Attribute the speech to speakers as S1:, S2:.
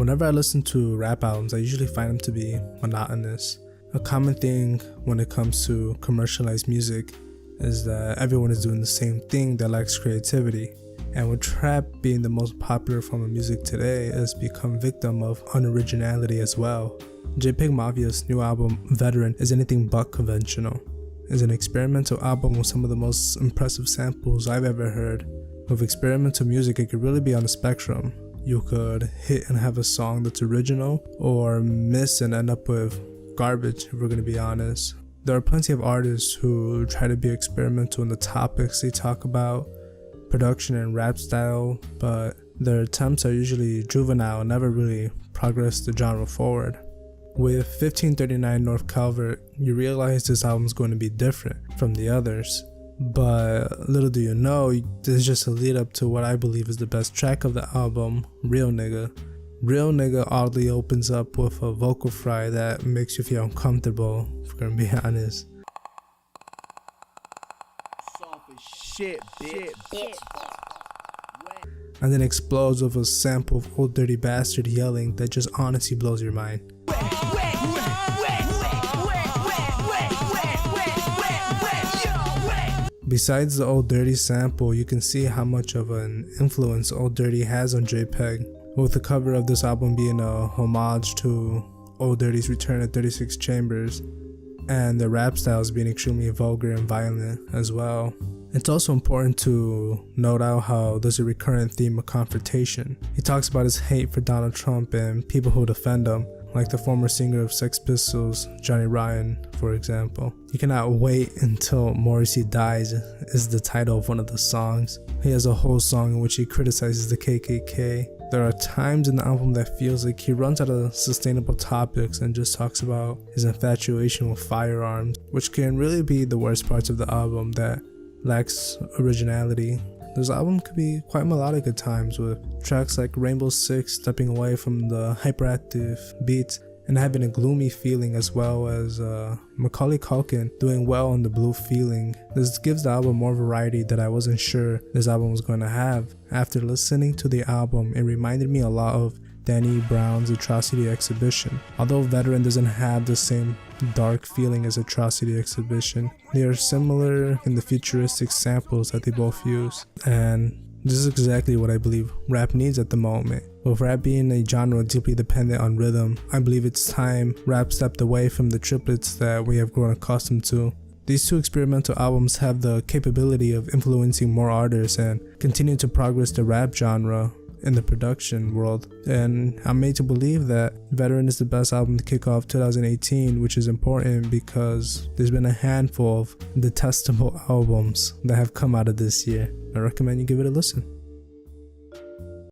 S1: Whenever I listen to rap albums, I usually find them to be monotonous. A common thing when it comes to commercialized music is that everyone is doing the same thing that lacks creativity. And with trap being the most popular form of music today, it has become victim of unoriginality as well. JPEG Mafia's new album, Veteran, is anything but conventional. It's an experimental album with some of the most impressive samples I've ever heard. With experimental music, it could really be on the spectrum. You could hit and have a song that's original, or miss and end up with garbage, if we're going to be honest. There are plenty of artists who try to be experimental in the topics they talk about, production and rap style, but their attempts are usually juvenile and never really progress the genre forward. With 1539 North Calvert, you realize this album is going to be different from the others. But little do you know, this is just a lead up to what I believe is the best track of the album, Real Nigga. Real Nigga oddly opens up with a vocal fry that makes you feel uncomfortable, if we're gonna be honest.
S2: Shit, bitch.
S1: And then explodes with a sample of Old Dirty Bastard yelling that just honestly blows your mind. Besides the Old Dirty sample, you can see how much of an influence Old Dirty has on JPEG, with the cover of this album being a homage to Old Dirty's return at 36 Chambers, and the rap styles being extremely vulgar and violent as well. It's also important to note out how there's a recurrent theme of confrontation. He talks about his hate for Donald Trump and people who defend him, like the former singer of Sex Pistols, Johnny Ryan, for example. You Cannot Wait Until Morrissey Dies is the title of one of the songs. He has a whole song in which he criticizes the KKK. There are times in the album that feels like he runs out of sustainable topics and just talks about his infatuation with firearms, which can really be the worst parts of the album that lacks originality. This album could be quite melodic at times, with tracks like Rainbow Six stepping away from the hyperactive beats and having a gloomy feeling, as well as Macaulay Culkin doing well on the blue feeling. This gives the album more variety that I wasn't sure this album was going to have. After listening to the album, it reminded me a lot of Danny Brown's Atrocity Exhibition. Although Veteran doesn't have the same dark feeling as Atrocity Exhibition, they are similar in the futuristic samples that they both use. And this is exactly what I believe rap needs at the moment. With rap being a genre deeply dependent on rhythm, I believe it's time rap stepped away from the triplets that we have grown accustomed to. These two experimental albums have the capability of influencing more artists and continue to progress the rap genre in the production world, and I'm made to believe that Veteran is the best album to kick off 2018, which is important because there's been a handful of detestable albums that have come out of this year. I recommend you give it a listen.